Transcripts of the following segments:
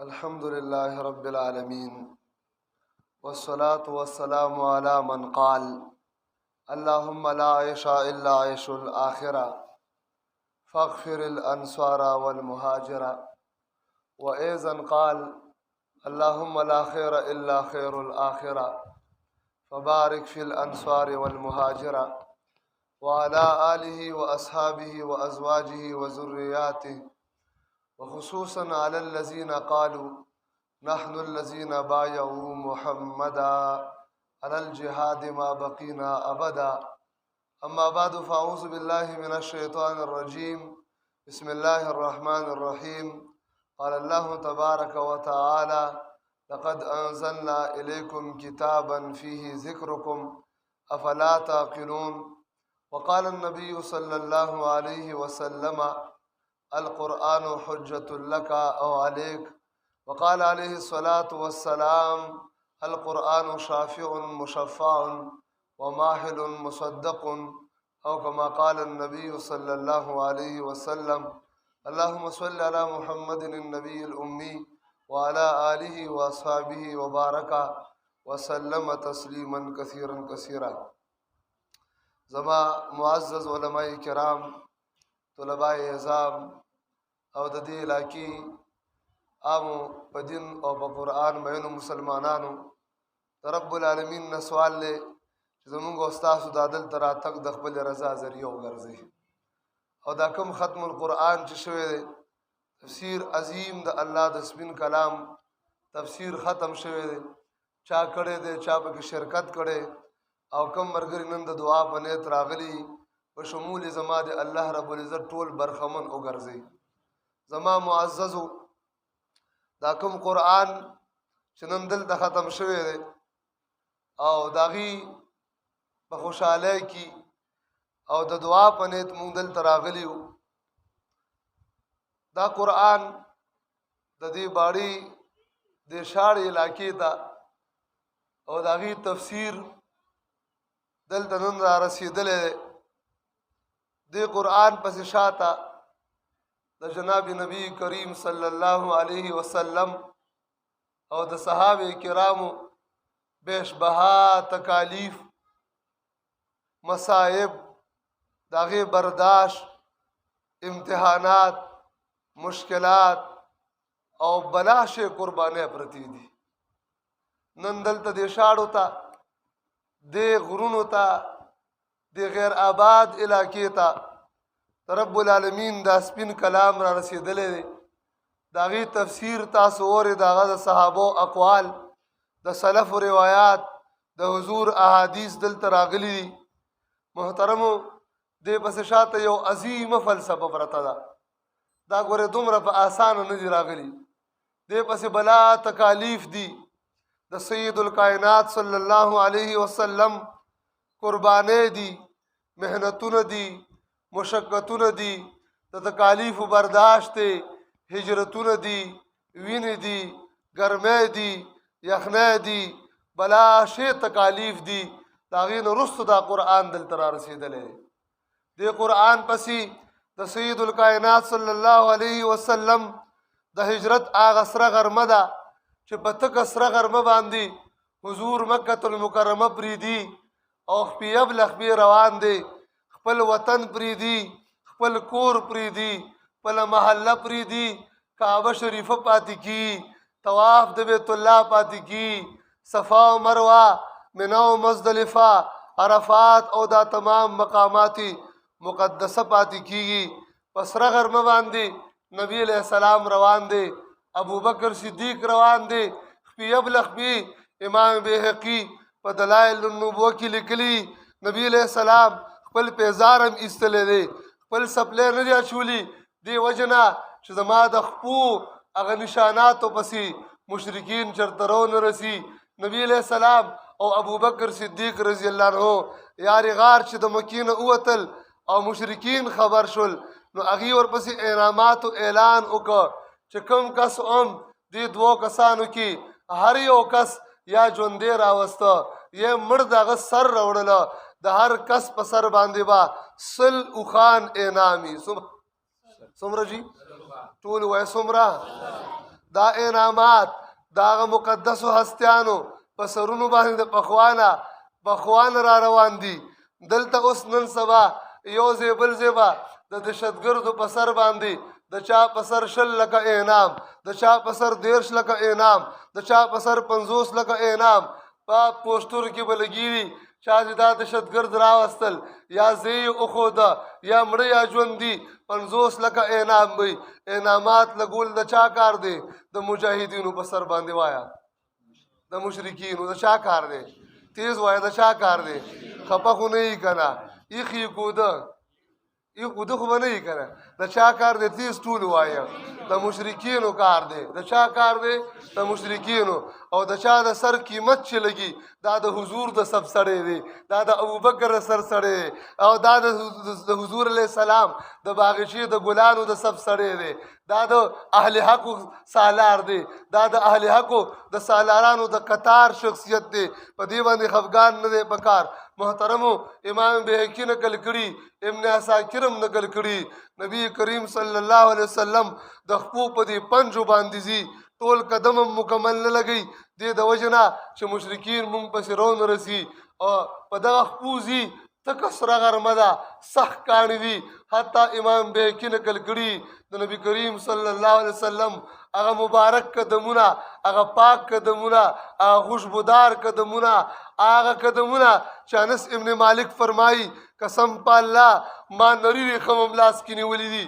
الحمد لله رب العالمين والصلاة والسلام على من قال اللهم لا عيش إلا عيش الآخرة فاغفر الأنصار والمهاجرة، وأيضا قال اللهم لا خير إلا خير الآخرة فبارك في الأنصار والمهاجرة، وعلى آله وأصحابه وأزواجه وذرياته، وخصوصا على الذين قالوا نحن الذين بايعوا محمدا على الجهاد ما بقينا أبدا. أما بعد، فأعوذ بالله من الشيطان الرجيم. بسم الله الرحمن الرحيم. قال الله تبارك وتعالى: لقد أنزلنا إليكم كتابا فيه ذكركم أفلا تعقلون. وقال النبي صلى الله عليه وسلم: القرآن حجة لك أو عليك. وقال عليه الصلاة والسلام: القرآن شافع مشفع وماحل مصدق، أو كما قال النبي صلى الله عليه وسلم. اللهم صل على محمد النبي الأمي وعلى آله وأصحابه وبارك وسلم تسليما كثيرا كثيرا. زما معزز علماء کرام، طلباء عظام او د دې علاقې عامو په دین او په قرآن مینو مسلمانانو، د رب العالمین نه سوال دی چې زمونږ او ستاسو دا دلته راتګ د خپلې رضا ذریعه وګرځوي. او دا کوم ختم القرآن چې شوی دی، تفسیر عظیم د الله د سپین کلام تفسیر ختم شوی دی، چا کړی دی، چا پکې شرکت کړی، او کم ملګري نن د دعا په نیت راغلي، په شمول زما د الله رب العزت ټول برخمن وګرځي. زما معززو، دا کوم قرآن چې نن دلته ختم شوی دی او د هغې په خوشحالۍ کې او د دعا په نیت مونږ دلته راغلي یو، دا قرآن د دې باړې د شاړې علاقې ته او د هغې تفسیر دلته نن را رسېدلی دی. دې قرآن پسې شاته د جناب نبی کریم صلی الله علیه وسلم او د صحابه کرامو بیش بها تکالیف، مصائب، د هغې برداشت، امتحانات، مشکلات او بلاشې قربانۍ پرتې دي. نن دلته دې شاړو ته، دې غرونو ته، دې غیر آباد علاقې ته رب العالمین دا سپین کلام را رسیدلی دی. د هغې تفسیر تاسو اورئ، د هغه د صحابو اقوال، د سلفو روایات، د حضور احادیث دلته راغلي دي. محترمو، دې پسې شاته یو عظیمه فلسفه پرته ده. دا ګورې دومره په اسانه نه دي راغلي. دې پسې بلا تکالیف دي. د سید الکائنات صلی الله علیه وسلم قربانۍ دي، محنتونه دي، مشقتونه دي، د تکالیفو برداشت دی، هجرتونه دي، وینې دي، ګرمۍ دي، یخنۍ دي، بلا شی تکالیف دي. د هغې نه وروسته دا قرآن دلته را رسېدلی دی. دې قرآن پسې د سید الکائنات صلی الله علیه وسلم د هجرت هغه سره غرمه ده چې په تکه سره غرمه باندې حضور مکة المکرمه پرېږدي او خپې ابله خپې روان دی. خپل وطن پریدي، خپل کور پریدي، خپل محله پریدي، کعبه شریفه پاتې کی، طواف د بیت الله پاتې کی، صفا و مروه، منا و مزدلفه، عرفات او دا تمام مقامات مقدسه پاتې کیږي. په سره غرمه باندې نبی علیہ السلام روان دی، ابوبکر صدیق روان دی، خپې ابله خپې امام بیهقي په دلائل النبوه کې لیکلي، نبی علیہ السلام خپل پیزارم ایستلی دی، خپل سپلی نه دی اچولی. دې وجه نه چې زما د خپو هغه نشاناتو پسې مشرکین چېرته رونه رسي. نبی علیہ السلام او ابوبکر صدیق رضی الله عنه یارې غار چې د مکې نه ووتل او مشرکین خبر شول، نو هغې ورپسې انعاماتو اعلان وکړه چې کوم کس هم دې دوو کسانو کې هر یو کس یا ژوندی راوسته یا مړ د هغه سر راوړله، د هر کس په سر باندې با سل اوښان انعامي. څومره جي؟ ټول وایي څومره؟ دا انعامات دا هغه مقدسو هستیانو په سرونو باندې د پخوانه را روان دي. دلته اوس نن سبا یو ځای بل ځای به د دهشتګردو په سر باندې د چا په سر 20 لکه انعام، د چا په سر 13 لکه انعام، د چا په سر 50 لکه انعام په پوسټر کې به لګېږي چا چې دا دهشتګرد راوستل یا زی وښوده یا مړه یا ژوندي 50 لکه انعام وي. انعامات لګول د چا کار دی؟ د مجاهدینو په سر باندې وایا د مشرکینو. د چا کار دی؟ تیز وایه د چا کار دی؟ خپه خو نه یي که نه؟ ایخ یې کوده خو به نه یي که نه؟ د چا کار دی؟ تیز ټول وایه د مشرکینو کار دی. د چا کار دی؟ د مشرکینو. او د چا د سر قیمت چې لګي دا د حضور د سب سړی دی، دا د ابوبکر د سر سړی دی، او دا د حضور علیه السلام د باغچې د ګلانو د سب سړی دی، دا د اهل حقو سالار دی، دا د اهل حقو د سالارانو د قطار شخصیت دی. په دې باندې خفګان نه دی پکار. محترمو امام بهقي نقل کړي، ابن عساکرم نقل کړي، نبی کریم صلی الله علیه وسلم د خپو په دې پنجو باندې ځي ټول قدم مکمل نه لګي دې د وجه نه چې مشرکین مونږ پسې رون رسي او په دغه خپو ځي تکه سره غرمه ده سخت کاڼي دي. حتی امام بهقي نقل کړي د نبی کریم صلی الله علیه وسلم هغه مبارک قدمونه، هغه پاک قدمونه، هغه خوشبودار قدمونه، هغه قدمونه چې انس ابن مالک فرمایي قسم په الله ما نری ریخم هم لاس کې نیولي دي،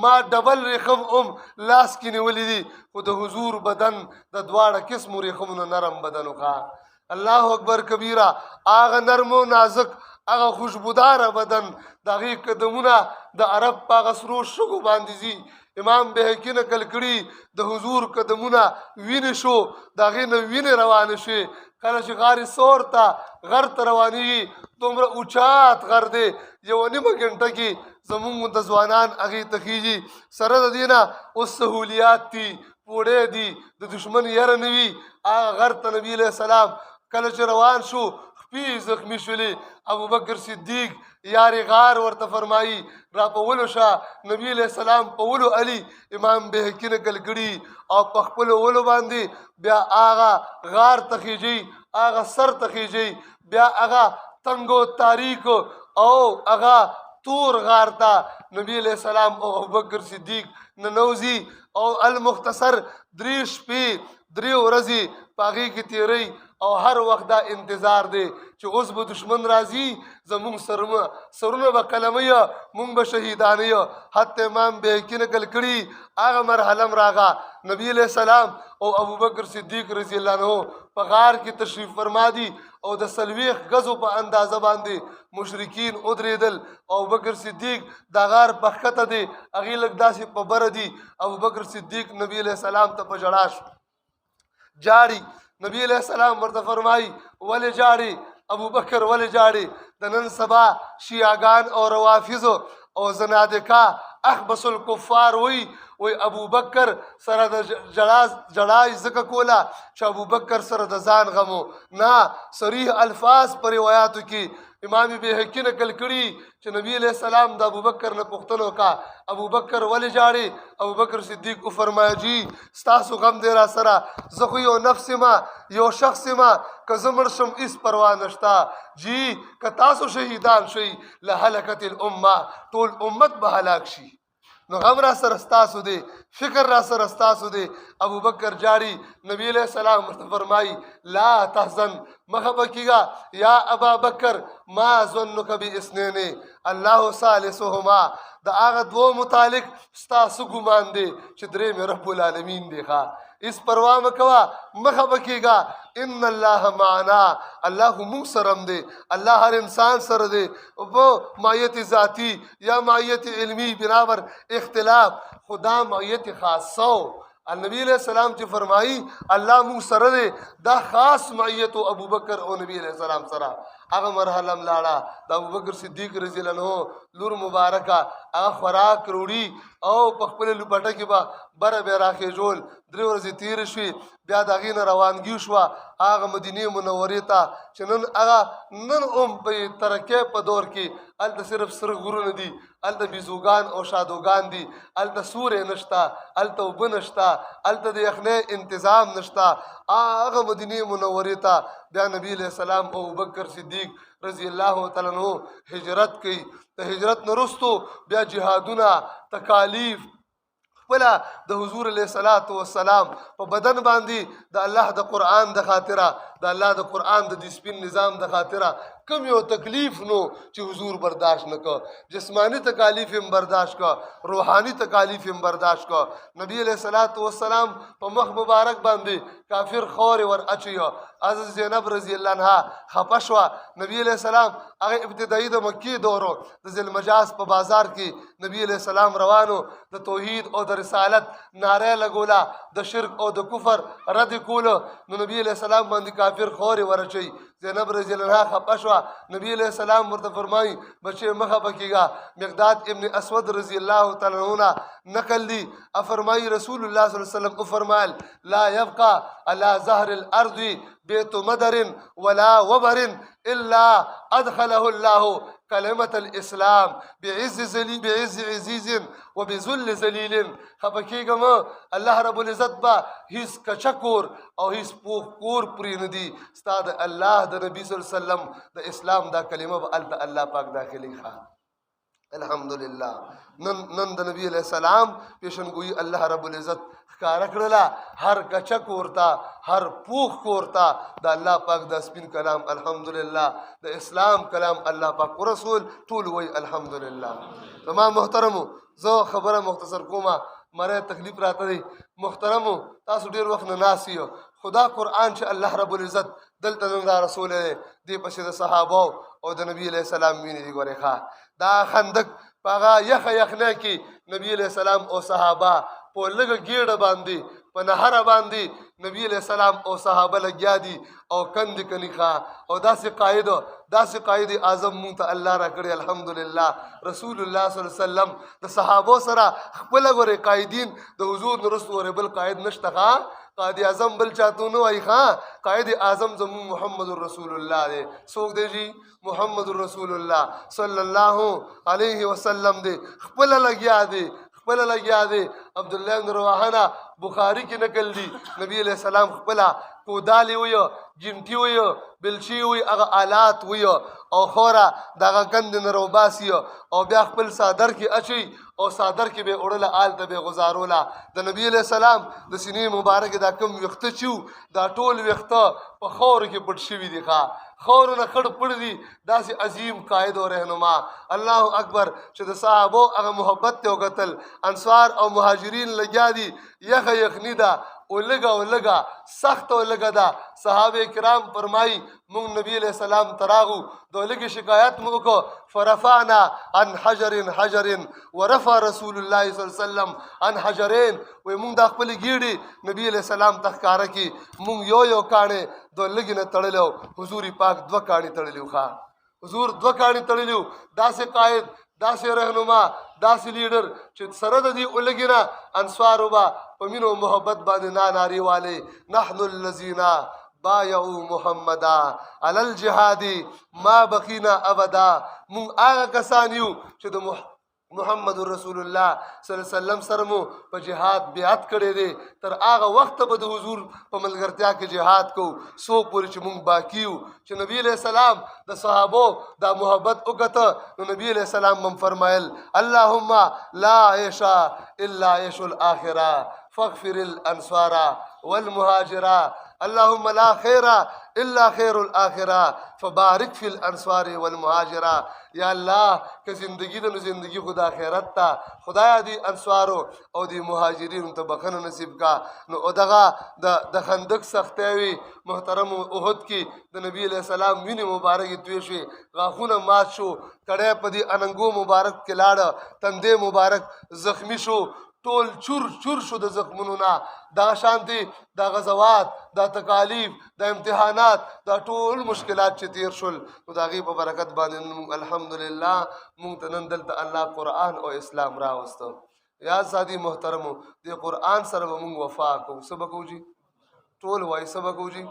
ما ډبل ریخم هم لاس کې نیولي دي، خو د حضور بدن د دواړه قسمو ریخمونو نرم بدن وکړه. الله اکبر کبیره. هغه نرم و نازک هغه خوشبوداره بدن د هغې قدمونه د عرب په هغه سرو شګو باندې ځي. امام بهقي نقل کړي د حضور قدمونه وینې شو، د هغې نه وینې روانې شوې. کله چې غار سور ته غر ته روانېږي دومره اوچات غر دی، 1.5 غنټه کې زمونږ د ځوانان هغې ته خېږي. سره د دې نه اوس سهولیات دي، پوړی دي، د دشمن یره نه وي. هغه غر ته نبي علیه السلام کله چې روان شو خپې زخمي شولې. ابوبکر صدیق یارې غار ورته فرمایي را په ولو شه، نبي علیه السلام په ولو علي. امام بهقي نقل کړي او په خپلو ولو باندې بیا هغه غار ته خېږي، هغه سر ته خېږي، بیا هغه تنګو تاریک او هغه تور غار ته نبی علیہ السلام او ابوبکر صدیق ننوزي او المختصر 3 شپې 3 ورځې په هغې کې تېروي. او هر وخت دا انتظار دی چې اوس به دشمن راځي زمونږ سرونه به قلمي مونږ به شهیدانه. حتی امام بهقي نقل کړي هغه مرحله م راغه نبی علیہ السلام او ابوبکر صدیق رضی الله عنه په غار کې تشریف فرما دي او د 40 غزو په اندازه باندې مشرکین ودرېدل. ابوبکر صدیق دا غار په ښکته دی، هغې لږ داسې په بره دي. ابوبکر صدیق نبی علیہ السلام ته په ژړا شو، جاړي. نبی علیہ السلام ورته فرمایي ولې جاړي ابوبکر ولې جاړي؟ د نن سبا شیعاګان او روافضو او زنادقه اخبث الکفار وی ابوبکر سره د جړای ځکه کوله چې ابوبکر سره د ځان غمو نه. صریح الفاظ په روایاتو کې امام بهقي نقل کړي چې نبی علیہ السلام د ابوبکر نه پوښتنه وکړه ابوبکر ولې جاړي؟ ابوبکر صدیق فرمایا جی ستاسو غم دی را سره، زه خو یو نفس ما یو شخص ما که زه مړ شم هېڅ پروا نشته. جی که تاسو شهیدان شئ لهلکت الامه ټول امت به هلاک شي. نو غم را سره ستاسو دی، فکر را سره ستاسو دی. ابوبکر جاړي. نبی علیہ السلام ورته فرمایي لا تحزن مخه به کېږه یا ابا بکر ما ظنک باثنین الله ثالثهما. د هغه دوو متعلق ستاسو ګمان دی چې درې مې رب العالمین دی. ښه هېڅ پروا مه کوه، مخه به کېږه. ان الله معنا، الله مونږ سره م دی، الله هر انسان سره دی. معیت ذاتی یا معیت علمی بنابر اختلاف، خدا معیت خاصه. النبی علیہ السلام چې فرمایي الله مونږ سره دی، دا خاص معیت ابوبکر او نبی علیہ السلام سره. هغه مرحله م لاړه د ابوبکر صدیق رضی الله عنه لور مبارکه هغه خوراک روړي او په خپل لپټه کې به بره بیا راخېژول. درې ورځې تېرې شوې بیا د هغې نه روانګي شوه هغه مدینې منورې ته چې نن هغه نن هم په ترقۍ په دور کې هلته صرف سره غرونه دي هلته بیزوګان او شادوګان دي هلته سوری نشته هلته اوبه نشته هلته د یخنۍ انتظام نشته هغه مدینې منورې ته بیا نبی علیه السلام او ابوبکر صدیق رضی الله تعالی عنہ هجرت کوي د هجرت نه وروستو بیا جهادونه تکالیف خپله د حضور علیه السلام په بدن باندې د الله د قرآن د خاطره د الله د قرآن د دې سپین نظام د خاطره کم یو تکلیف نو چې حضور برداشت نه کړ جسمانی تکالیف هم برداشت کړ روحانی تکالیف هم برداشت کړ نبی علیه السلام په مخ مبارک باندې کافر خورې ور اچوي حضرت زینب رضی الله عنها خفه شوه نبی علیه السلام هغه ابتدایي د مکې دورو د ذوالمجاز په بازار کې نبی علیه السلام روانو د توحید او د رسالت ناره لګوله د شرک او د کفر رد کولو نو نبی علیه السلام باندې کافر خورې ور اچوي زینب رضی الله عنها خفه شوه نبی علیہ السلام ورته فرمایي بچې مه خفه کېږه مقداد ابن اسود رضی الله تعالی عنہ نقل دی افرمایي رسول الله صلی الله علیه وسلم فرمایل لا يبقى على ظهر الارض بیت مدر ولا وبر الا ادخله الله کلمة الاسلام بعز عزیز وبذل ذلیل خفه کېږم الله رب العزت به هیڅ کچه کور او هیڅ پوخ کور پرې نه دي ستا د الله د نبي صلی الله علیه وسلم د اسلام دا کلمه به هلته الله پاک داخلي ښه الحمدلله نن د نبی علیہ السلام پیشنګویي الله رب العزت ښکاره کړله هر کچه کورته هر پوخ کورته د الله پاک د سپین کلام الحمدلله د اسلام کلام الله پاک رسول ټول وی الحمدلله زما محترمو زه خبره مختصر کومه مره تکلیف راته دی محترمو تاسو ډیر وخت نه ناست یو خدا قرآن چې الله رب العزت دلته نن را رسول دی دې پسې د صحابو او د نبی علیہ السلام وینې دي ګورې ښه دا خندق په هغه یخه یخنۍ کې نبی علیہ السلام او صحابه په لږه ګېډه باندې په نهره باندې نبی علیہ السلام او صحابه لګیا دي او کندې کني ښه او داسې قائد اعظم مونږ ته الله را کړی الحمدلله رسول الله صلی الله علیه وسلم د صحابو سره خپله ګورې قائدین د حضور نه وروسته ورې بل قائد نشته ښه قائد اعظم بل چاته نه وایي ښه قائد اعظم زمون محمد رسول الله دی څوک دی جی محمد رسول الله صلی الله علیه وسلم دی خپله لګیا دی عبدالله بن رواحه بخاری کې نقل دی نبی علیہ السلام خپله کودالې ویو جنټي ویو بلچي وی هغه آلات ویو او خوره دغه کندې نه روباسي او بیا خپل صادر کې اچوي او صادر کې به وړله آل ته به غزاروله د نبی علیہ السلام د سینې مبارکې دا کم ویښته چې دا ټول ویښته په خاورو کې پټ شوي دي ښه خاورو نه خړ پړ دي داسې عظیم قائد او رهنما الله اکبر چې د صحابو هغه محبت ته وکتل انصار او مهاجرین لګیا دي یخه یخني ده ولګه سخت ولګه ده صحابه کرام فرمایي مونږ نبی علیہ السلام تراغو دو لګي شکایت مو کو فرفعنا عن حجر ورفع رسول الله صلی الله علیه وسلم عن حجرين و مونږ د خپل ګیړي نبی علیہ السلام تخکاره کی مونږ یو کانه دو لګي نه تړلو حضور پاک دو کانه تړلیو ښا حضور دو کانه تړلیو داسې قائد داسې رهنما داسې لیډر چې سره د دې ولګینا انصارو با په مینو محبت باندې ناری والے نحن الذين بايعوا محمدا على الجهاد ما بقينا ابدا مون هغه کسان یو چې د محمد رسول الله صلی الله علیه وسلم سره مو په جهاد بیعت کړی دی تر هغه وخت به د حضور په ملګرتیا کې جهاد کو سو پورې چې مونږ باقی یو چې نبی علیہ السلام د صحابو دا محبت وکړه نو نبی علیہ السلام هم فرمایل اللهم لا عيش الا عيش الاخره فاغفر الانصار والمهاجره اللهم لا خير الا خير الاخره فبارك في الانصار والمهاجره یا الله که زندگی د زندگی خدا خیرت تا خدایا دی انصارو او دی مهاجرین ته بخنه نصیب کا نو او دغه د خندق سختوي محترم احد کی د نبی علیہ السلام ویني مبارک توی شي غاخونه مات شو کړه پدی اننګو مبارک کې لاړ تندې مبارک زخمی شو ټول چور شو د زخمونو نه دا شانتي دا غزوات دا تکالیف دا امتحانات دا ټول مشکلات چې تیر شول نو دا غي په برکت باندې الحمدلله مونږ ته نن دلته الله قرآن او اسلام راوستو یا سادي محترمو د قرآن سره به مونږ وفا کوو څه به کوو جي ټول وایي څه به کوو جي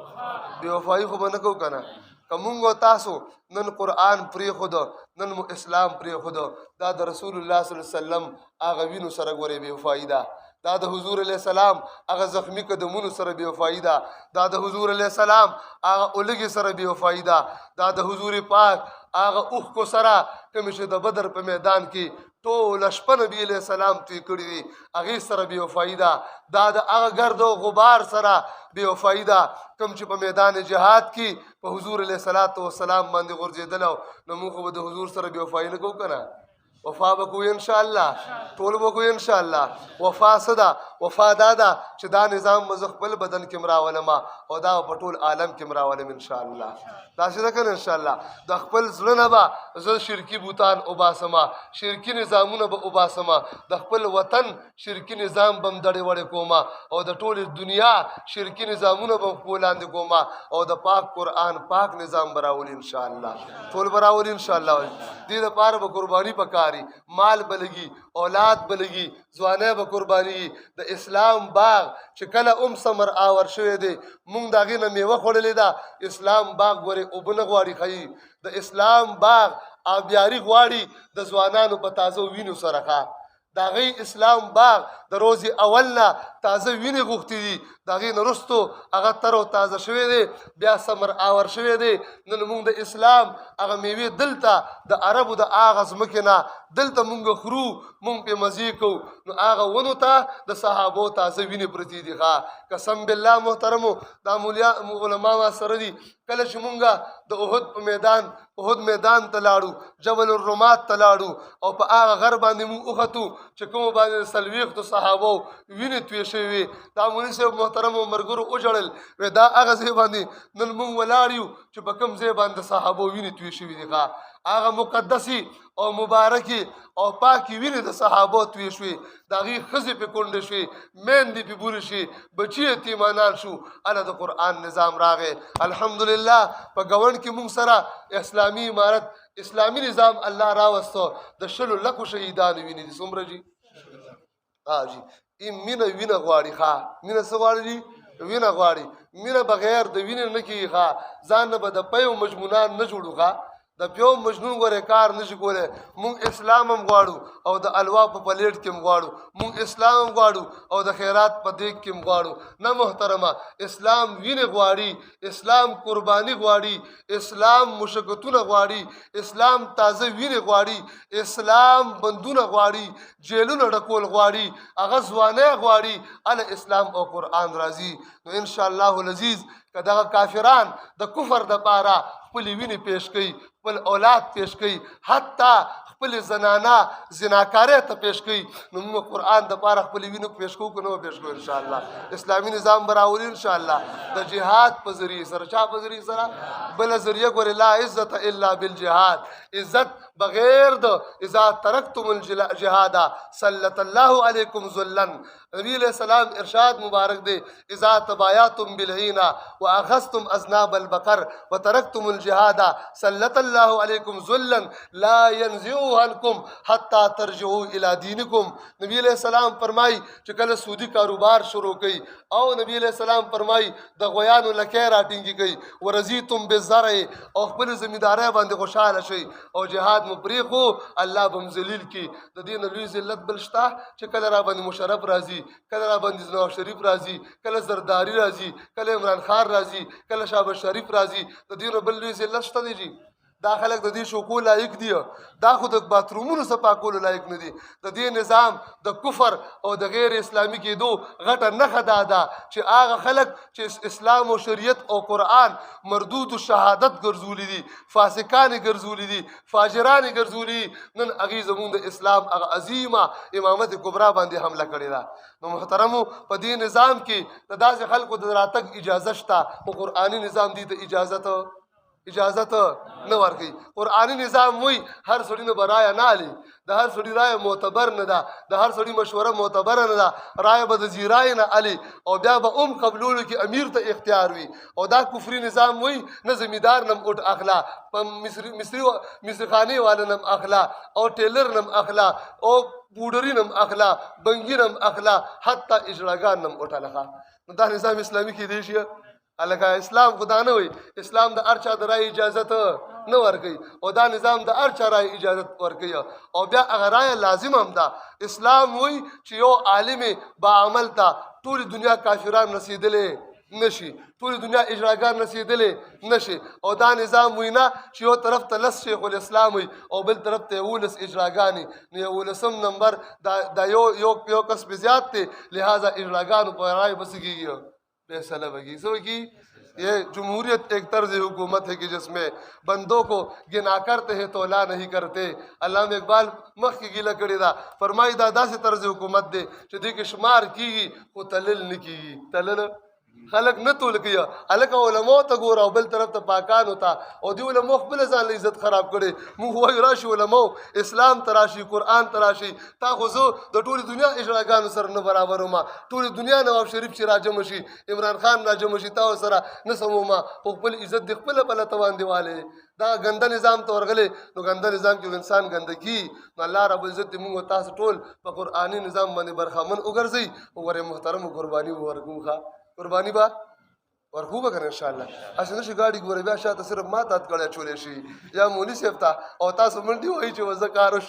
بې وفایي خو به نه کوو که نه که مونږ او تاسو نن قرآن پرېښوده نن مو اسلام پرېښوده دا د رسول الله صلی الله علیه وسلم هغه وینو سره ګورې بې وفایي ده دا د حضور علیه السلام هغه زخمی قدمونو سره بې وفایي ده دا د حضور علیه السلام هغه اولګې سره بې وفایي ده دا د حضور پاک هغه اوښکو سره کومې چې د بدر په میدان کې ټوله شپه نبي علیه السلام توی کړي دي هغې سره بې وفایي ده دا د هغه ګرد او غبار سره بې وفایي ده کوم چې په میدان جهاد کې په حضور علیه السلام باندې غورځېدلی نو موږ خو به د حضور سره بې وفایي نه کوو که نه وفا به کوو انشاءالله ټول به کوو انشاءالله وفا څه ده وفا دا ده چې دا نظام به زه خپل بدن کې مراولم او دا په ټول عالم کې مراولم انشاءالله داسې ده که نه انشاءالله د خپل زړه نه به زه شرکي بوتان وباسم شرکي نظامونه به وباسم د خپل وطن شرکي نظام به م دړې وړې کوم او د ټولې دنیا شرکي نظامونه به م خپل لاندې کوم او د پاک قرآن پاک نظام به راولي انشاءالله ټول به راولي انشاءالله دې دپاره به قرباني پکار مال بلگی اولاد بلگی ځواني به قرباني د اسلام باغ چې کله ثمر آور شوی دی مونږ د هغې نه میوه خوړلې ده اسلام باغ ګورې اوبه نه غواړي ښایي د اسلام باغ آبیاري غواړي د ځوانانو په تازه وینو سره ښه د هغې اسلام باغ د روز اول نه تازه وینې غوښتي دي د هغې نه وروستو هغه تر او تازه شوی دی بیا ثمر آور شوی دی نن مونږ د اسلام هغه میوې دلته د عربو د هغه ځمکې نه دلته مونږ خورو مونږ پې مزې کوو نو هغه ونو ته د صحابو تازه وینې پرتې دي ښه قسم بالله محترمو دا علما ما سره دي کله چې مونږ د احد میدان ته لاړو جبل الرمات ته لاړو او په هغه غر باندې مونږ وختو چې کومو باندې څلوېښتو صحابو وینې تویې شوې وې دا مولوي صاحب محترمو ملګرو وژړل وی دا هغه ځای باندې نن مونږ ولاړ یو چې په کوم ځای باندې د صحابو وینې تویې شوې دي ښه هغه مقدسي او مبارکي او پاکي وینې د صحابو تویې شوې د هغې ښځې پې کونډې شوې میندې پې بورې شوې بچي یتیمانان شو هله د قرآن نظام راغی الحمدلله په ګاونډ کې مونږ سره اسلامي امارت اسلامي نظام الله راوستو د 100 لکو شهیدانو وینې دي څومره جي جی مینه وینه غواړي ښه مینه څه غواړي جي وینه غواړي مینه بغیر د وینې نه کېږي ښه ځان نه به د پیو مجنونان نه جوړو ښه د پیو مجنون ګورې کار نشي کولی مونږ اسلام هم غواړو او د الوا په پلیټ کې هم غواړو مونږ اسلام هم غواړو او د خیرات په دیګ کې هم غواړو نه محترمه اسلام وینې غواړي اسلام قرباني غواړي اسلام مشقتونه غواړي اسلام تازه وینې غواړي اسلام بندونه غواړي جیلونه ډکول غواړي هغه ځوانۍ غواړي هله اسلام او قرآن راځي نو انشاءالله العزیز که دغه کافران د کفر دپاره خپلې وینې پیش کوي خپل اولاد پیش کوي حتی خپل زنانه زناکارۍ ته پیش کوي نو موږ قرآن دپاره خپلې وینو پیش کوو که نه پیش کوو انشاءالله اسلامي نظام به راولي انشاءالله د جهاد په ذریعې سره چا په ذریعې سره بله ذریعه ګورې لا عزت الا بالجهاد عزت بغیر د اذا ترکتم الجهاد سلط الله علیکم ذلا نبی علیہ السلام ارشاد مبارک دے اذا تبایاتم بالعینا واخذتم اذناب البقر وترکتم الجهاد سلط الله علیکم ذلا لا ينزعوا عنكم حتى ترجعوا الى دینکم نبی علیہ السلام فرمائی چې کله سودی کاروبار شروع کړي او نبی علیہ السلام فرمائی د غویانو لکۍ راټینګي کوي ورزیتم بالزرع او خپل زمیندارۍ باندې خوشحاله شي او جهاد مو پرېښو الله به م ذلیل کړي د دې نه لوی ذلت بل شته چې کله را باندې مشرف راځي کله را باندې نواز شریف راځي کله زرداری راځي کله عمران خان راځي کله شهباز شریف راځي د دې نه بل لوی ذلت شته دی جي دا خلک د دې شوکو لایق دي دا خو د باترومونو څخه پاکولو لایق نه دي د دې نظام د کفر او د غیر اسلامي کېدو غټه نښه دا ده چې هغه خلک چې اسلام او شریعت او قرآن مردود و شهادت ګرځولي دي فاسقان یې ګرځولي دي فاجران یې ګرځولي دي نن هغې زمونږ د اسلام هغه عظیمه امامت کبرا باندې حمله کړې ده نو محترمو په دې نظام کې د داسې خلکو د راتګ اجازه شته خو قرآني نظام دې ته اجازت اجازت نه ورکوي قرآني نظام وی هر سړي نه به رایه نه علي د هر سړي رایه معتبر نه ده د هر سړي مشوره معتبره نه ده رایه به د ځي نه علي او بیا به قبلولو کې امیر ته اختیار وي او دا کفري نظام وی نه زمیندار نم اوټ اخلا په مصري خانې والا نم اخلا او ټیلر نم اخلا او بوډري نم اخلا بنګي نم اخلا حتی اجراګان نم اوټ لخا نو دا نظام اسلامي کې دی شي الکه اسلام خدا نه وي اسلام د هر چا د رای اجازت نه ورکوي او دا نظام د هر چا رای اجازت ورکوي او بیا هغه رای لازم هم ده اسلام وی چې یو عالم با عمل ته ټول دنیا کافران رسیدلې نشي ټول دنیا اجراګان رسیدلې نشي او دا نظام وینا چې یو طرف ته لس شیخ الاسلام وي او بل طرف ته 19 اجراګانی نو 19 نمبر دا یو کس به زیات دی لہذا اجراګانو په رای بسګي فیصلہ بگی سو کی یہ جمہوریت ایک طرز حکومت ہے کہ جس میں بندوں کو گنا کرتے ہیں تو لا نہیں کرتے علامہ اقبال مخ کی گیلا کڑی دا فرمائی دا سے طرز حکومت دے جو دیکھ شمار کی گی وہ تلل نکی گی تلل خلق نه تول کیا الکه علماء ته ګوره او بل طرف ته پاکانو ته او دی علماء خپل ځان له عزت خراب کړي موږ وایو راشي علماء اسلام تراشي قرآن تراشي تا خو زه د ټولې دنیا اجراګانو سره نه برابر وم ټولې دنیا نواب شریف چې راجم شي عمران خان راجم شي تا سره نه سموم خو خپل عزت د خپل بل ته باندې والے دا ګنده نظام ته ورغلې نو ګنده نظام کې انسان ګندګي نو الله رب عزت موږ تاسو ټول په قرآني نظام باندې برخمن وګرځي وګوره محترم قرباني ورکوخه قربانی با ورکو به کنه ان شاء الله اسنه شي ګاډي ګوره بیا شاته صرف ما تات کړه چولې شي یا مونږ سیفتا او تاسو منډي وای چې وزکاروش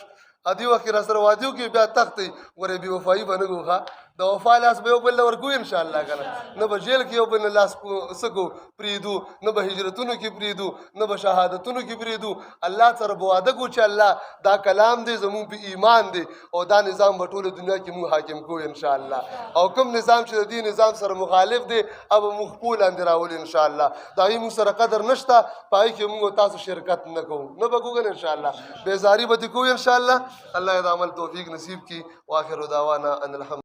ادي وخت را سره وادیو کې بیا تختې ګوره بي وفای بنګوخه د وفا لاس به بل ورکو ان شاء الله کنه نه به جیل کې یو بل لاس سکو پریدو نه به هجرتونو کې پریدو نه به شهادتونو کې پریدو الله سره بواده کو چې الله دا کلام دې زمون په ایمان دې او دا نظام په ټوله دنیا کې مو حاکم کو ان شاء الله او کوم نظام چې دې نظام سره مخالف دی اب مخبول اند راول ان شاء الله دا یې مو سره قدر نشتا پای کې مو تاسو شرکت نه کوو نه بګو ان شاء الله بیزاری به کو ان شاء الله الله دې عمل توفیق نصیب کی واخر دعوانا ان الحمد